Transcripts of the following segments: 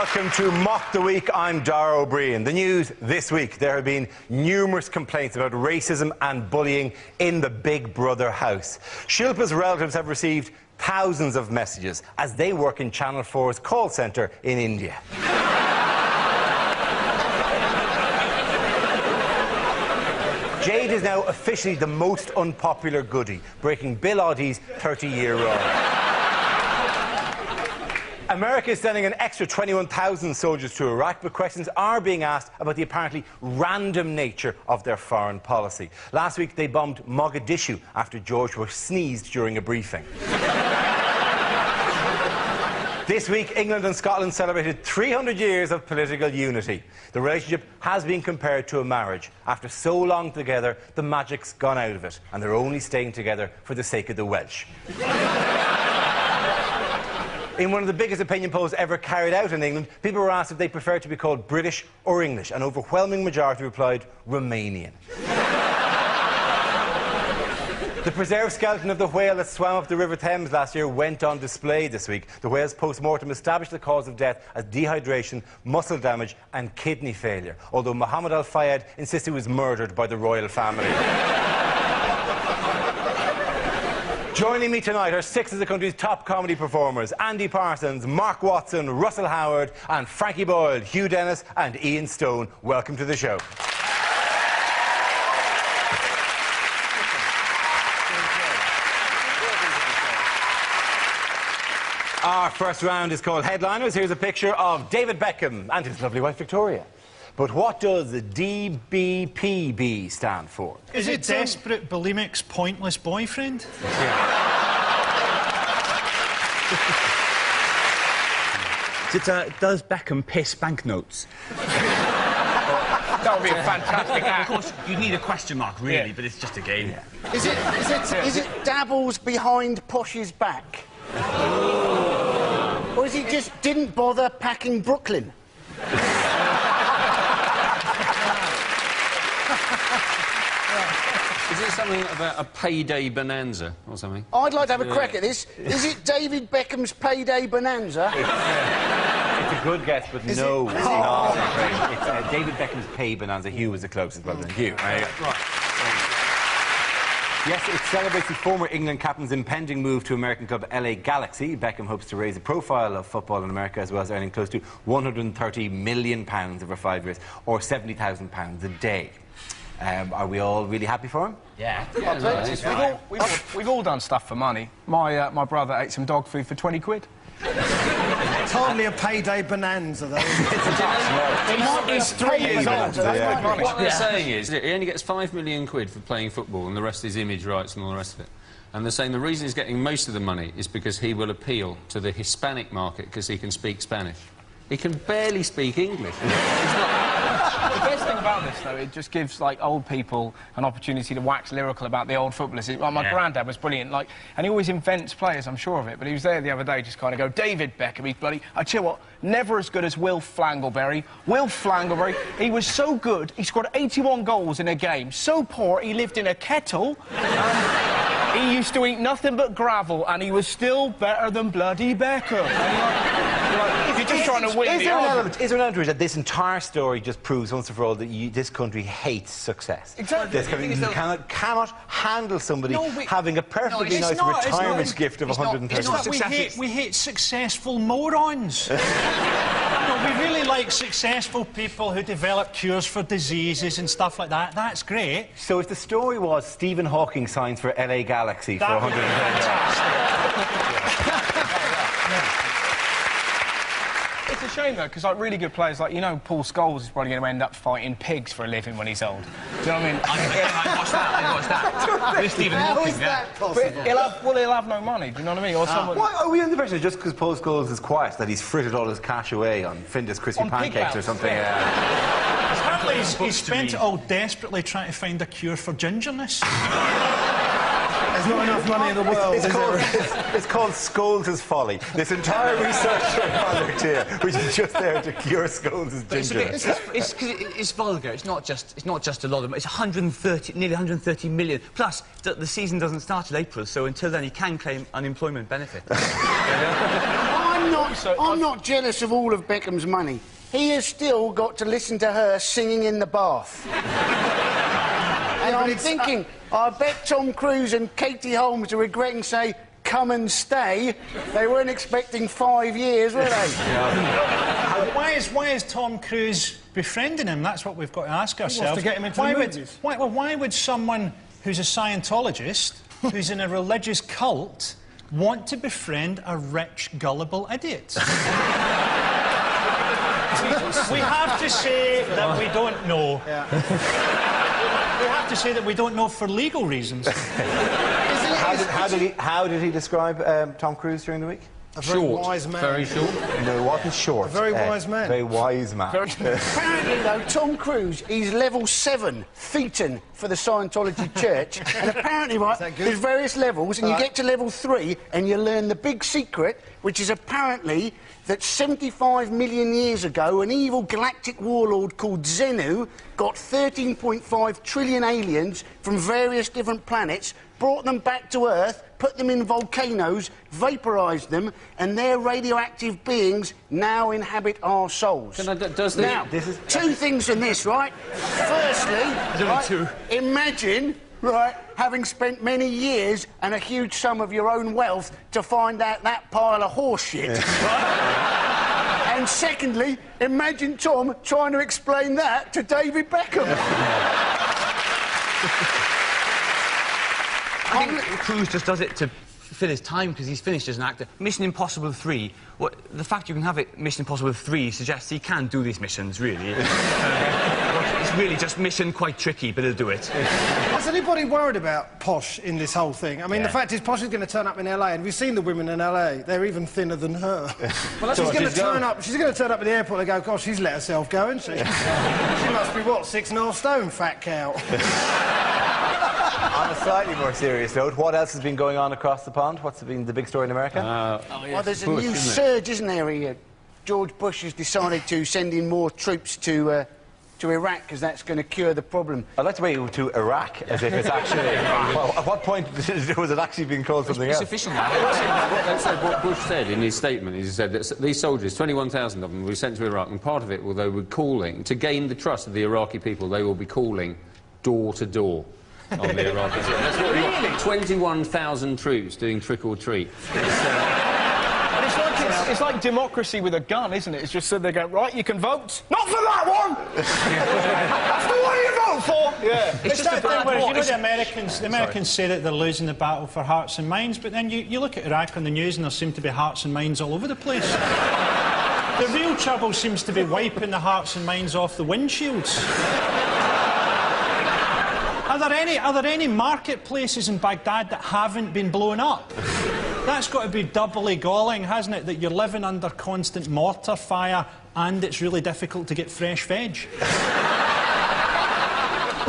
Welcome to Mock the Week. I'm Dara O'Brien. The news this week: there have been numerous complaints about racism and bullying in the Big Brother house. Shilpa's relatives have received thousands of messages as they work in Channel 4's call centre in India. Jade is now officially the most unpopular goodie, breaking Bill Oddie's 30-year run. America is sending an extra 21,000 soldiers to Iraq, but questions are being asked about the apparently random nature of their foreign policy. Last week, they bombed Mogadishu after George Bush sneezed during a briefing. This week, England and Scotland celebrated 300 years of political unity. The relationship has been compared to a marriage. After so long together, the magic's gone out of it, and they're only staying together for the sake of the Welsh. In one of the biggest opinion polls ever carried out in England, people were asked if they preferred to be called British or English. An overwhelming majority replied Romanian. The preserved skeleton of the whale that swam up the River Thames last year went on display this week. The whale's post-mortem established the cause of death as dehydration, muscle damage and kidney failure, although Mohammed Al Fayed insists he was murdered by the royal family. Joining me tonight are six of the country's top comedy performers: Andy Parsons, Mark Watson, Russell Howard and Frankie Boyle, Hugh Dennis and Ian Stone. Welcome to the show. Our first round is called Headliners. Here's a picture of David Beckham and his lovely wife Victoria. But what does the DBPB stand for? Is it Desperate Bulimic's Pointless Boyfriend? Yeah. Does Beckham piss banknotes? That would be a fantastic act. Of course, you need a question mark, really, but it's just a game. Yeah. Is it dabbles behind Posh's back? Or is he just didn't bother packing Brooklyn? Is it something about a payday bonanza or something? I'd like to have a crack at this. Is it David Beckham's payday bonanza? It's a good guess, but no, it's not. It's David Beckham's pay bonanza. Hugh was the closest, well done, Hugh. Right. Yes, it celebrates the former England captain's impending move to American club LA Galaxy. Beckham hopes to raise the profile of football in America, as well as earning close to £130 million over 5 years, or £70,000 a day. Are we all really happy for him? Yeah. We've all done stuff for money. My brother ate some dog food for 20 quid. It's hardly a payday bonanza, though. It's 3 years old. What they're saying is he only gets £5 million for playing football, and the rest is image rights and all the rest of it. And they're saying the reason he's getting most of the money is because he will appeal to the Hispanic market because he can speak Spanish. He can barely speak English. The best thing about this, though, it just gives, like, old people an opportunity to wax lyrical about the old footballers. Like, my granddad was brilliant, like, and he always invents players, I'm sure of it, but he was there the other day just kind of go, David Beckham, he's bloody... I tell you what, never as good as Will Flangleberry. Will Flangleberry, he was so good, he scored 81 goals in a game. So poor, he lived in a kettle, and he used to eat nothing but gravel, and he was still better than bloody Beckham. You're just trying to win Is there an element that this entire story just proves once and for all that this country hates success? Exactly. This country, you cannot handle somebody having a perfectly nice retirement gift of 130. We hate successful morons. We really like successful people who develop cures for diseases and stuff like that. That's great. So if the story was Stephen Hawking signs for LA Galaxy for 130... It's a shame, though, because, like, really good players, like, you know, Paul Scholes is probably going to end up fighting pigs for a living when he's old. Do you know what I mean? I watched that. With Stephen Hawking, How is that possible? But he'll have no money, do you know what I mean? Or someone... Why are we under pressure just because Paul Scholes is quiet that he's frittered all his cash away on Findus crispy pancakes or something? Apparently he spent it all desperately trying to find a cure for gingerness. There's There's not enough money in the world. It's called Scholes' folly. This entire research project here, which is just there to cure Scholes' ginger. It's vulgar. It's not just a lot of money. It's nearly 130 million. Plus, the season doesn't start till April, so until then he can claim unemployment benefit. I'm not jealous of all of Beckham's money. He has still got to listen to her singing in the bath. And I'm thinking, I bet Tom Cruise and Katie Holmes are regretting say, come and stay. They weren't expecting 5 years, were they? Why is Tom Cruise befriending him? That's what we've got to ask ourselves. He wants to get him into the movies. Why would someone who's a Scientologist, who's in a religious cult, want to befriend a rich, gullible idiot? We have to say that we don't know. Yeah. We have to say that we don't know for legal reasons. How did he describe Tom Cruise during the week? A very wise man. Very short. No, it wasn't short. A very wise man. Very wise man. Apparently, though, Tom Cruise, he's level 7, Thetan, for the Scientology Church. And apparently, right, there's various levels, and you get to level 3, and you learn the big secret, which is apparently that 75 million years ago, an evil galactic warlord called Xenu got 13.5 trillion aliens from various different planets, brought them back to Earth, put them in volcanoes, vaporised them, and their radioactive beings now inhabit our souls. Now, two things in this, right? Firstly, imagine, right, having spent many years and a huge sum of your own wealth to find out that pile of horse shit, right? And secondly, imagine Tom trying to explain that to David Beckham. I think Cruise just does it to fill his time because he's finished as an actor. Mission Impossible 3, the fact you can have it Mission Impossible 3 suggests he can do these missions, really. It's really just mission quite tricky, but he'll do it. Is anybody worried about Posh in this whole thing? I mean, the fact is, Posh is going to turn up in LA, and we've seen the women in LA. They're even thinner than her. Well, she's going to turn up. She's going to turn up at the airport and go, "Gosh, she's let herself go, isn't she?" She must be what, 6.5 stone, fat cow. On a slightly more serious note, what else has been going on across the pond? What's been the big story in America? Well, there's a new surge, isn't there? George Bush has decided to send in more troops to Iraq because that's going to cure the problem. I'd like to wait to Iraq as if it's actually... Well, at what point was it actually being called something else? It's official now. What Bush said in his statement, he said that these soldiers, 21,000 of them, will be sent to Iraq, and part of it, they were calling, to gain the trust of the Iraqi people, they will be calling door to door on the Iraqi side. That's what really? 21,000 troops doing trick-or-treat. It's like democracy with a gun, isn't it? It's just so they go, right, you can vote. Not for that one! That's the one you vote for! Yeah. It's just a thing where, you know, the Americans say that they're losing the battle for hearts and minds, but then you look at Iraq on the news and there seem to be hearts and minds all over the place. The real trouble seems to be wiping the hearts and minds off the windshields. Are there any marketplaces in Baghdad that haven't been blown up? That's got to be doubly galling, hasn't it, that you're living under constant mortar fire and it's really difficult to get fresh veg.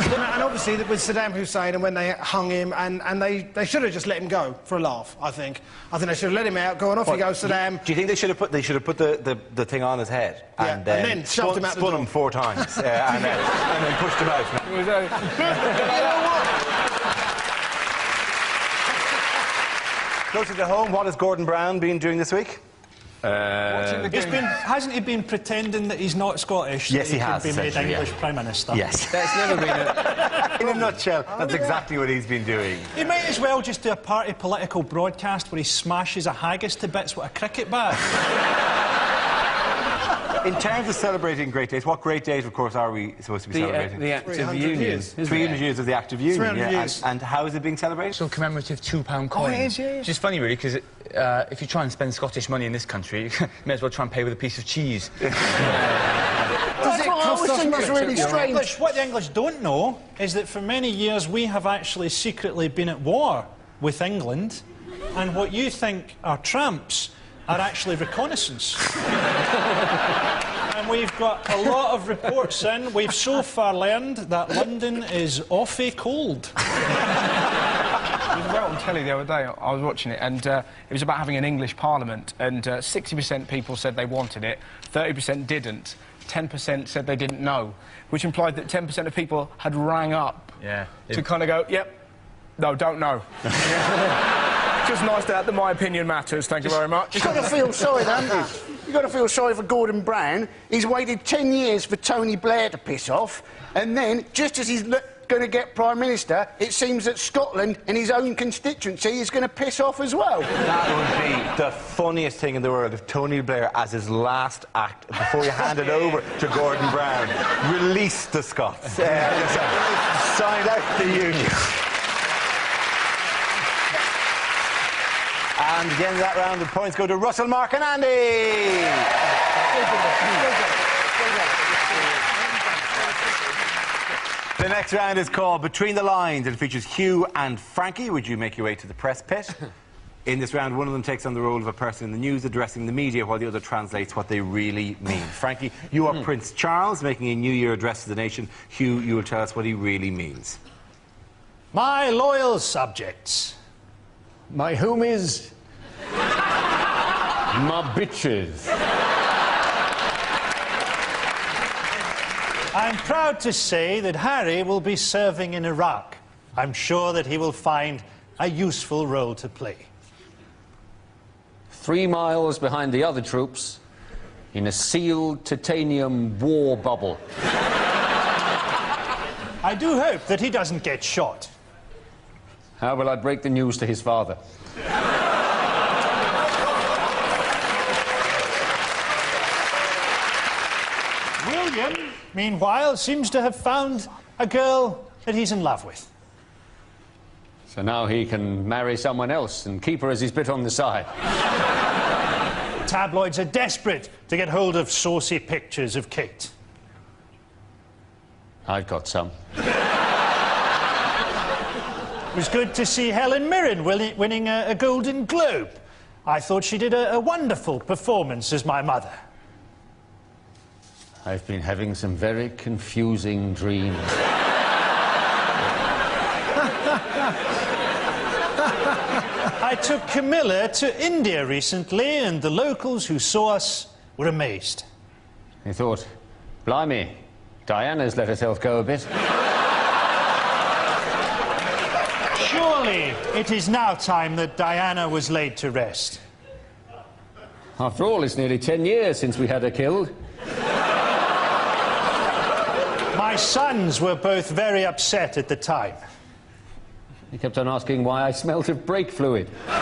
And obviously, with Saddam Hussein and when they hung him, and they should have just let him go for a laugh, I think. I think they should have let him out, go on, off you go, Saddam. Do you think they should have put the thing on his head and then shoved him out the door? Spun him 4 times and then pushed him out? Closer to home, what has Gordon Brown been doing this week? Hasn't he been pretending that he's not Scottish? Yes, he has. Could be made English Prime Minister. Yes. That's never been In a nutshell, that's exactly what he's been doing. He might as well just do a party political broadcast where he smashes a haggis to bits with a cricket bat. In terms of celebrating great days, what great days, of course, are we supposed to be celebrating? The Act of Union. 300 years of the Act of Union. 300 years. And how is it being celebrated? So commemorative £2 coin. it is, yeah. Which is funny, really, because if you try and spend Scottish money in this country, you may as well try and pay with a piece of cheese. That's what I always think is really strange. What the English don't know is that for many years we have actually secretly been at war with England, and what you think are tramps are actually reconnaissance. And we've got a lot of reports in. We've so far learned that London is awfully cold. We've went on telly the other day, I was watching it, and it was about having an English parliament, and 60% people said they wanted it, 30% didn't, 10% said they didn't know, which implied that 10% of people had rang up to kind of go, yep, no, don't know. Just nice that my opinion matters, thank you very much. You've got to feel sorry, haven't you? You've got to feel sorry for Gordon Brown. He's waited 10 years for Tony Blair to piss off, and then, just as he's going to get Prime Minister, it seems that Scotland and his own constituency is going to piss off as well. That would be the funniest thing in the world if Tony Blair, as his last act, before you hand it over to Gordon Brown, released the Scots. Signed out the Union. And at the end of that round, the points go to Russell, Mark and Andy. The next round is called Between the Lines. It features Hugh and Frankie. Would you make your way to the press pit? In this round, one of them takes on the role of a person in the news addressing the media while the other translates what they really mean. Frankie, you are Prince Charles making a New Year address to the nation. Hugh, you will tell us what he really means. My loyal subjects. My homies. My bitches. I'm proud to say that Harry will be serving in Iraq. I'm sure that he will find a useful role to play. 3 miles behind the other troops, in a sealed titanium war bubble. I do hope that he doesn't get shot. How will I break the news to his father? William, meanwhile, seems to have found a girl that he's in love with. So now he can marry someone else and keep her as his bit on the side. Tabloids are desperate to get hold of saucy pictures of Kate. I've got some. It was good to see Helen Mirren winning a Golden Globe. I thought she did a wonderful performance as my mother. I've been having some very confusing dreams. I took Camilla to India recently, and the locals who saw us were amazed. They thought, blimey, Diana's let herself go a bit. Surely it is now time that Diana was laid to rest. After all, it's nearly 10 years since we had her killed. My sons were both very upset at the time. He kept on asking why I smelt of brake fluid. Well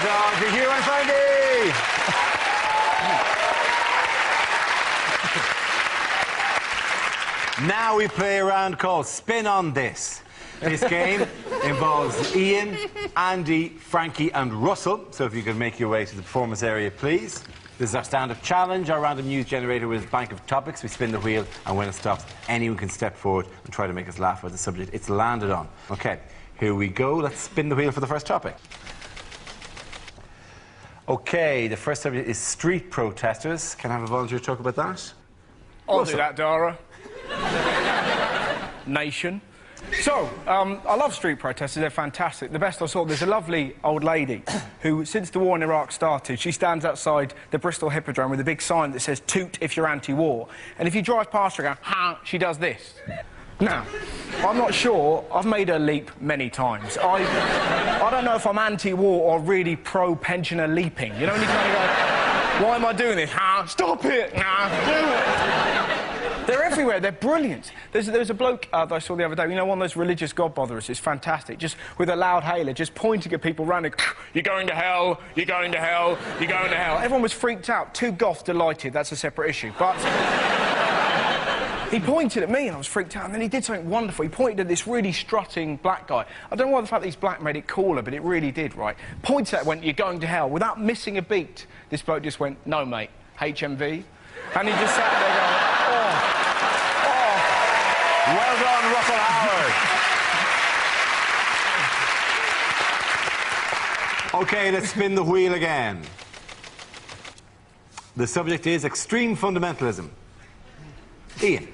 done to Hugh and Frankie! Now we play a round called Spin on This. This game involves Ian, Andy, Frankie and Russell. So if you could make your way to the performance area, please. This is our stand-up challenge, our random news generator with a bank of topics. We spin the wheel, and when it stops, anyone can step forward and try to make us laugh about the subject it's landed on. OK, here we go. Let's spin the wheel for the first topic. OK, the first subject is street protesters. Can I have a volunteer talk about that? I'll do that, Dara. Nation. So, I love street protesters, they're fantastic. The best I saw, there's a lovely old lady who, since the war in Iraq started, she stands outside the Bristol Hippodrome with a big sign that says, toot if you're anti-war. And if you drive past her and go, ha, she does this. Now, I'm not sure, I've made her leap many times. I don't know if I'm anti-war or really pro-pensioner leaping. You know, when you kind of go, why am I doing this? Ha, stop it! Ha, do it! They're everywhere, they're brilliant. There's a bloke that I saw the other day, you know, one of those religious godbotherers, it's fantastic, just with a loud hailer, just pointing at people randomly, you're going to hell, you're going to hell, you're going to hell. Everyone was freaked out, too goth delighted, that's a separate issue, but... He pointed at me and I was freaked out, and then he did something wonderful. He pointed at this really strutting black guy. I don't know why the fact that he's black made it cooler, but it really did, right? Pointed at it, went, you're going to hell. Without missing a beat, this bloke just went, no, mate, HMV. And he just sat there going, oh. Well done, Russell Howard. OK, let's spin the wheel again. The subject is extreme fundamentalism. Ian.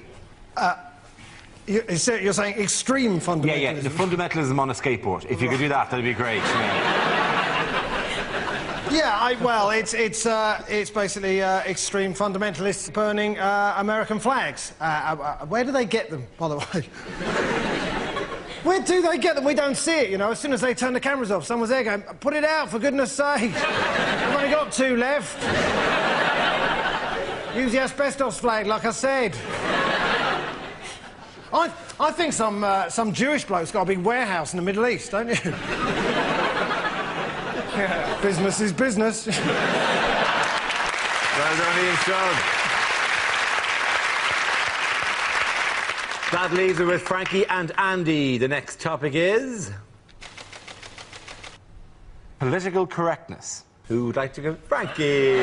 You're saying extreme fundamentalism? Yeah, the fundamentalism on a skateboard. If you could do that, that'd be great. Well, it's basically extreme fundamentalists burning American flags. Where do they get them, by the way? Where do they get them? We don't see it, you know. As soon as they turn the cameras off, someone's there going, put it out, for goodness sake. I've only got 2 left. Use the asbestos flag, like I said. I think some Jewish bloke's got a big warehouse in the Middle East, don't you? Business is business. Well done, Ian Strong. That leaves it with Frankie and Andy. The next topic is... political correctness. Who would like to go? Frankie!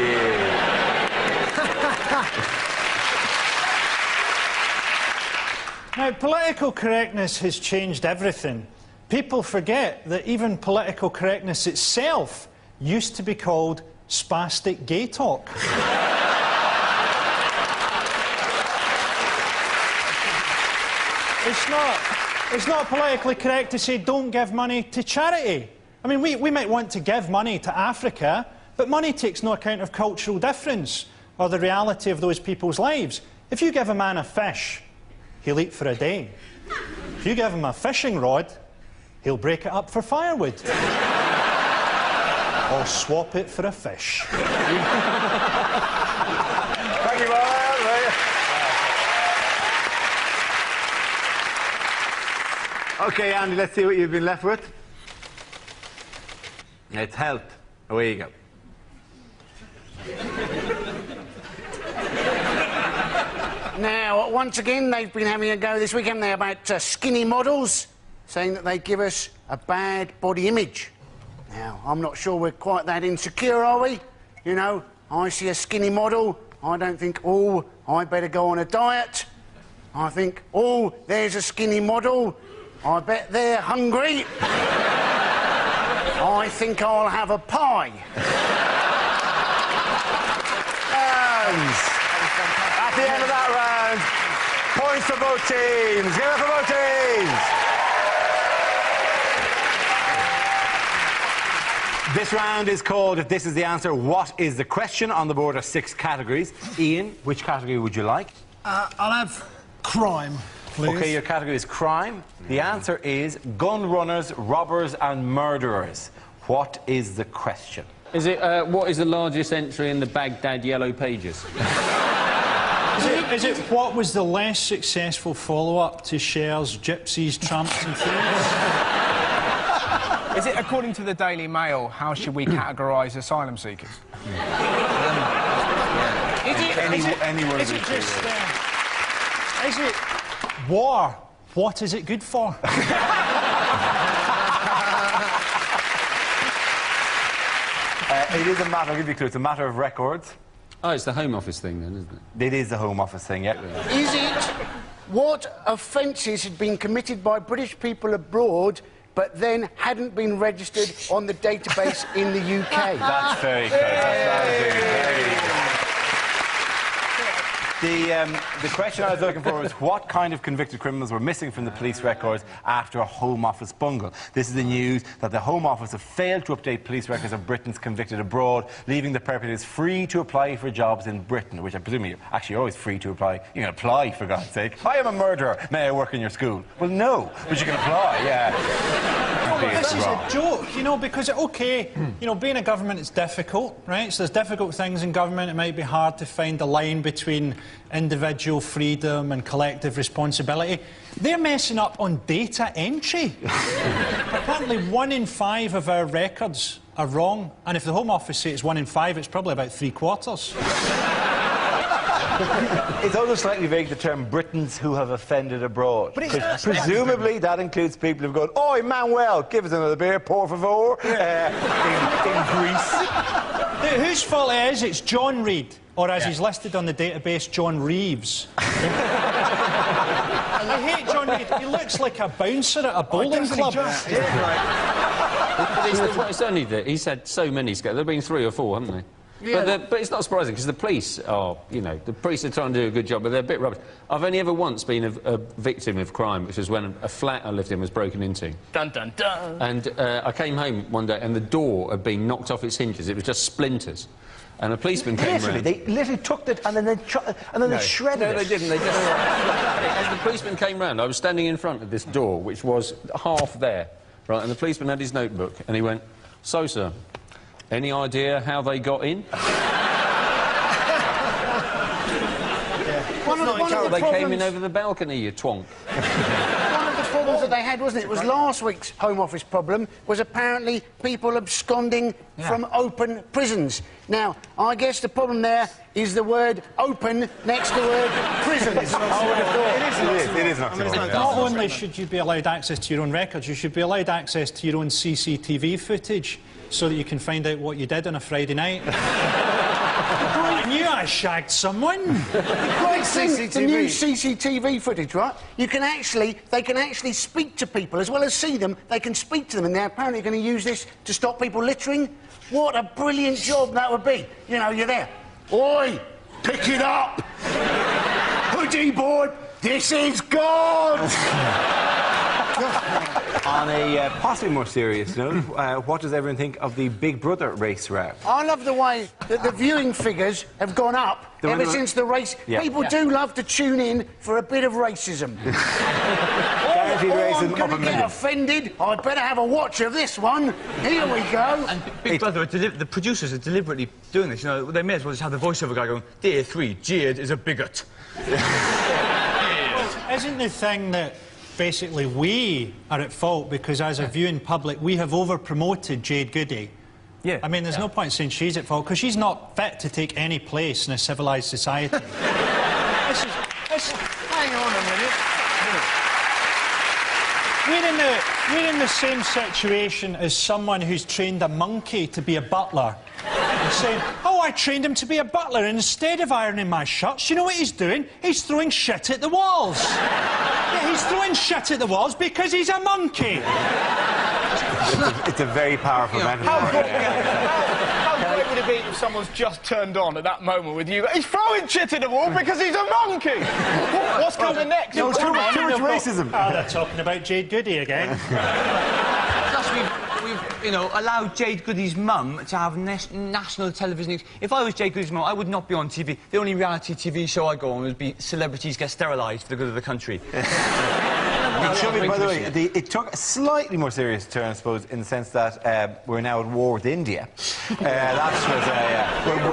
Now, political correctness has changed everything. People forget that even political correctness itself used to be called spastic gay talk. It's not politically correct to say don't give money to charity. I mean, we might want to give money to Africa, but money takes no account of cultural difference or the reality of those people's lives. If you give a man a fish, he'll eat for a day. If you give him a fishing rod, he'll break it up for firewood. Or swap it for a fish. Thank you, Bob. OK, Andy, let's see what you've been left with. It's health. Away you go. Now, once again, they've been having a go this week, haven't they, about skinny models, saying that they give us a bad body image. Now, I'm not sure we're quite that insecure, are we? You know, I see a skinny model, I don't think, oh, I better go on a diet. I think, oh, there's a skinny model, I bet they're hungry. I think I'll have a pie. And at the end of that round, points for both teams. Give it for both teams. This round is called If This Is the Answer, What Is the Question? On the board are 6 categories. Ian, which category would you like? I'll have crime, please. OK, your category is crime. The answer is gun runners, robbers and murderers. What is the question? Is it, what is the largest entry in the Baghdad Yellow Pages? Is it what was the less successful follow-up to Cher's Gypsies, Tramps and Thieves? Is it, according to the Daily Mail, how should we categorise asylum seekers? Is it war? What is it good for? It is a matter, I'll give you a clue, it's a matter of records. Oh, it's the Home Office thing then, isn't it? It is the Home Office thing, yeah. Is it what offences had been committed by British people abroad but then hadn't been registered on the database in the UK? That's very good. That's very good. The question I was looking for was what kind of convicted criminals were missing from the police records after a Home Office bungle. This is the news that the Home Office have failed to update police records of Britons convicted abroad, leaving the perpetrators free to apply for jobs in Britain, which I presume you're actually always free to apply. You can apply, for God's sake. I am a murderer. May I work in your school? Well, no, but you can apply, yeah. This is a joke, you know, because, OK, you know, being a government is difficult, right? So there's difficult things in government. It might be hard to find the line between individual freedom and collective responsibility. They're messing up on data entry. Apparently 1 in 5 of our records are wrong, and if the Home Office say it's 1 in 5, it's probably about 3/4. It's also slightly vague, the term Britons who have offended abroad. But presumably that includes people who've gone, "Oi, Manuel, give us another beer, por favor," in Greece. Whose fault it is? It's John Reid, or as he's listed on the database, John Reeves. I hate John Reid. He looks like a bouncer at a bowling club. It's only that he's had so many scandals. There have been 3 or 4, haven't they? Yeah. But it's not surprising, because the police are, you know, the police are trying to do a good job, but they're a bit rubbish. I've only ever once been a victim of crime, which was when a flat I lived in was broken into. Dun, dun, dun. And I came home one day and the door had been knocked off its hinges. It was just splinters. And a policeman came round. They literally took it and then they shredded it. No, they didn't. They just... As the policeman came round, I was standing in front of this door, which was half there, right? And the policeman had his notebook, and he went, "So, sir, any idea how they got in?" One of the They came in problems- over the balcony, you twonk. One of the problems that they had, wasn't it? It was last week's Home Office problem, was apparently people absconding from open prisons. Now, I guess the problem there is the word open next to the word prisons. I would have thought. It is not too much. Not only should you be allowed access to your own records, you should be allowed access to your own CCTV footage so that you can find out what you did on a Friday night. I knew I shagged someone. Great thing, the new CCTV footage, right? They can actually speak to people as well as see them. They can speak to them, and they're apparently going to use this to stop people littering. What a brilliant job that would be. You know, you're there. Oi, pick it up. Hoodie board, this is God. On a possibly more serious note, what does everyone think of the Big Brother race round? I love the way that the viewing figures have gone up ever since the race. Yeah. People do love to tune in for a bit of racism. Guaranteed racism I'm up going a to get million. offended. I'd better have a watch of this one. Here we go. And Big Brother, the producers are deliberately doing this. You know, they may as well just have the voiceover guy going, "Day 3, Jade is a bigot." Isn't the thing that basically we are at fault because as a viewing public we have over-promoted Jade Goody? Yeah. I mean, there's no point saying she's at fault because she's not fit to take any place in a civilised society. Hang on a minute. We're in the same situation as someone who's trained a monkey to be a butler. And saying, "Oh, I trained him to be a butler, and instead of ironing my shirts, you know what he's doing? He's throwing shit at the walls." Yeah, he's throwing shit at the walls because he's a monkey. It's a very powerful metaphor. How great would it be if someone's just turned on at that moment with you? He's throwing shit at the wall because he's a monkey! What's coming next? No, too much racism. Oh, they're talking about Jade Goody again. Plus, we've, you know, allowed Jade Goody's mum to have national television. If I was Jade Goody's mum, I would not be on TV. The only reality TV show I'd go on would be Celebrities Get Sterilised for the good of the country. It should be, by the way, it took a slightly more serious turn, I suppose, in the sense that we're now at war with India.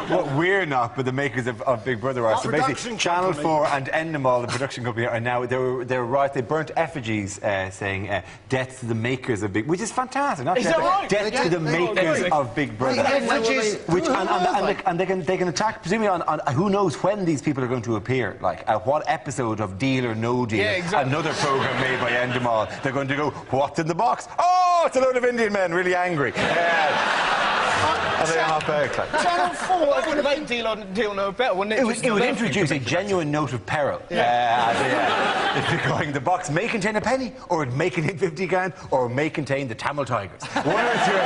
What we're not, but the makers of Big Brother are. So basically, Channel 4 and Endemol, the production company, are now, they're right, they burnt effigies saying death to the makers of Big, which is fantastic. Not Is that right? Death to the makers of Big Brother. And they can attack, presumably, on who knows when these people are going to appear. Like, what episode of Deal or No Deal, another programme made by Endemol, they're going to go, "What's in the box? Oh, it's a load of Indian men really angry." And they hop out. Channel 4, I would make Deal No better, wouldn't it? It would introduce a genuine note of peril. If you're going, the box may contain a penny, or it may contain 50 grand, or it may contain the Tamil Tigers. One or two.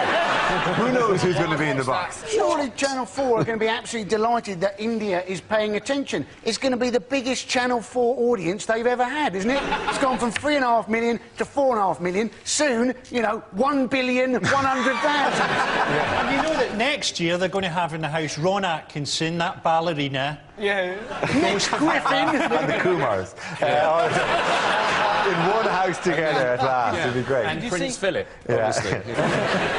Who knows who's going to be in the box? Surely Channel 4 are going to be absolutely delighted that India is paying attention. It's going to be the biggest Channel 4 audience they've ever had, isn't it? It's gone from 3.5 million to 4.5 million. Soon, you know, 1,100,000. And you know that next year they're going to have in the house Ron Atkinson, that ballerina. Yeah. Nick Griffin. And the Kumars. In one house together at last. It'd be great. And Prince Philip, obviously.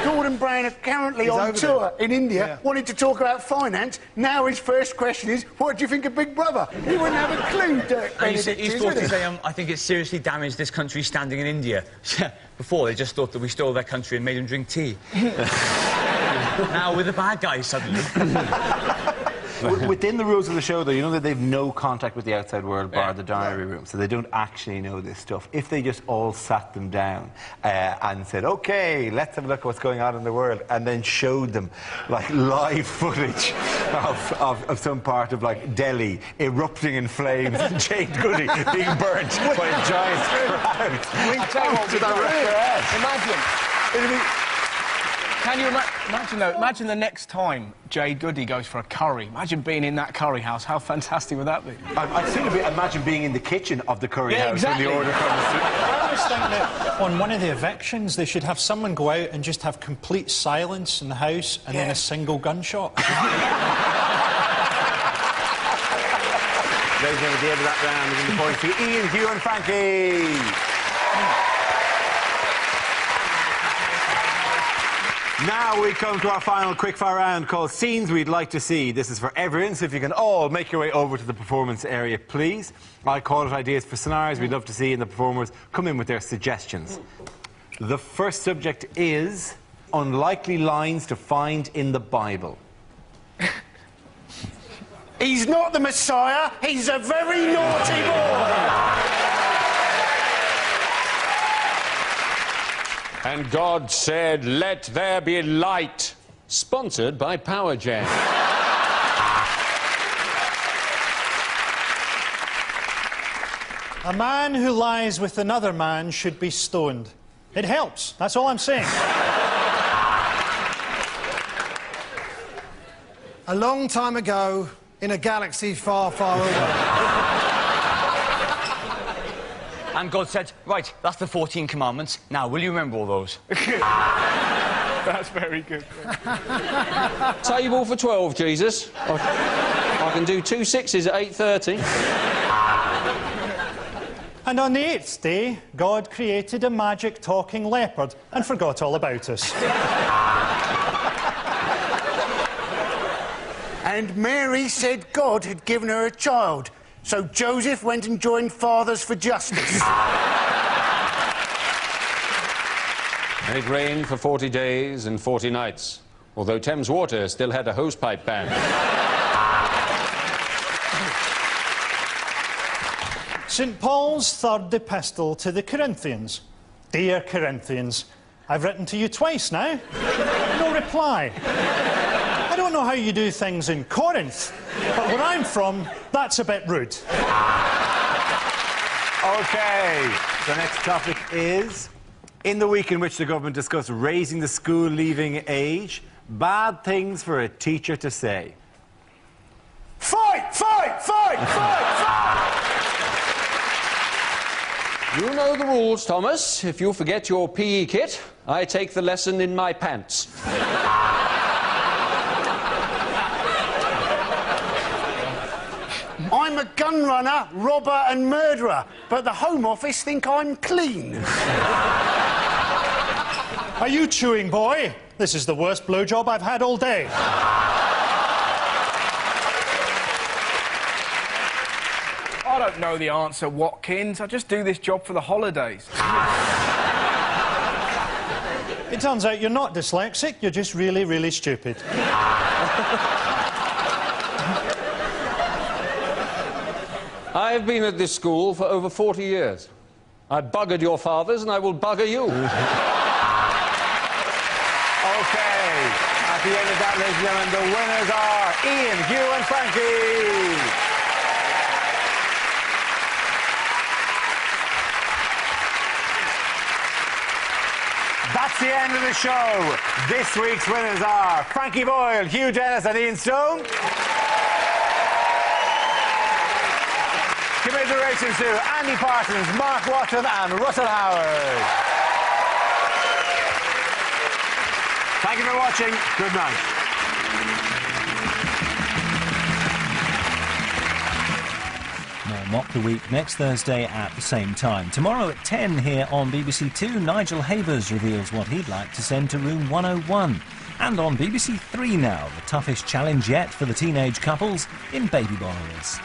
Gordon Brown are currently on tour in India, wanting to talk about finance. Now his first question is, what do you think of Big Brother? He wouldn't have a clue, Dirk Benedict, He's supposed to say, I think it's seriously damaged this country's standing in India. Before, they just thought that we stole their country and made them drink tea. Now we're the bad guys, suddenly. Within the rules of the show, though, you know that they've no contact with the outside world, bar the diary room, so they don't actually know this stuff. If they just all sat them down and said, "OK, let's have a look at what's going on in the world," and then showed them, like, live footage of some part of, like, Delhi erupting in flames and Jade Goody being burnt by a giant crowd. We tell you what we do. Imagine. Can you imagine, though, imagine the next time Jade Goody goes for a curry. Imagine being in that curry house. How fantastic would that be? I'd still imagine being in the kitchen of the curry house exactly. when the order comes through. I always think that on one of the evictions, they should have someone go out and just have complete silence in the house and then a single gunshot. Ladies and gentlemen, at the end of that round, we're going to point to Ian, Hugh and Frankie. Now we come to our final quickfire round called Scenes We'd Like to See. This is for everyone, so if you can all make your way over to the performance area, please. I call it ideas for scenarios we'd love to see, and the performers come in with their suggestions. The first subject is unlikely lines to find in the Bible. He's not the Messiah, he's a very naughty boy. And God said, "Let there be light." Sponsored by Power Jam. A man who lies with another man should be stoned. It helps, that's all I'm saying. A long time ago, in a galaxy far, far away. And God said, right, that's the 14 commandments. Now, will you remember all those? That's very good. Table for 12, Jesus. I can do 2 6s at 8:30. And on the 8th day, God created a magic talking leopard and forgot all about us. And Mary said God had given her a child, so Joseph went and joined Fathers for Justice. And it rained for 40 days and 40 nights, although Thames Water still had a hosepipe ban. St. Paul's third epistle to the Corinthians. Dear Corinthians, I've written to you twice now. No reply. I don't know how you do things in Corinth, but where I'm from, that's a bit rude. OK, the next topic is, in the week in which the government discussed raising the school leaving age, bad things for a teacher to say. Fight! Fight! Fight! Fight! Fight! You know the rules, Thomas. If you forget your PE kit, I take the lesson in my pants. I'm a gun runner, robber and murderer, but the Home Office think I'm clean. Are you chewing, boy? This is the worst blowjob I've had all day. I don't know the answer, Watkins. I just do this job for the holidays. It turns out you're not dyslexic, you're just really, really stupid. I've been at this school for over 40 years. I buggered your fathers and I will bugger you. OK, at the end of that, ladies and gentlemen, the winners are Ian, Hugh and Frankie. That's the end of the show. This week's winners are Frankie Boyle, Hugh Dennis and Ian Stone. Commiserations to Andy Parsons, Mark Watson and Russell Howard. Thank you for watching. Good night. More Mock the Week next Thursday at the same time. Tomorrow at 10 here on BBC Two, Nigel Havers reveals what he'd like to send to room 101. And on BBC Three now, the toughest challenge yet for the teenage couples in Baby Boys.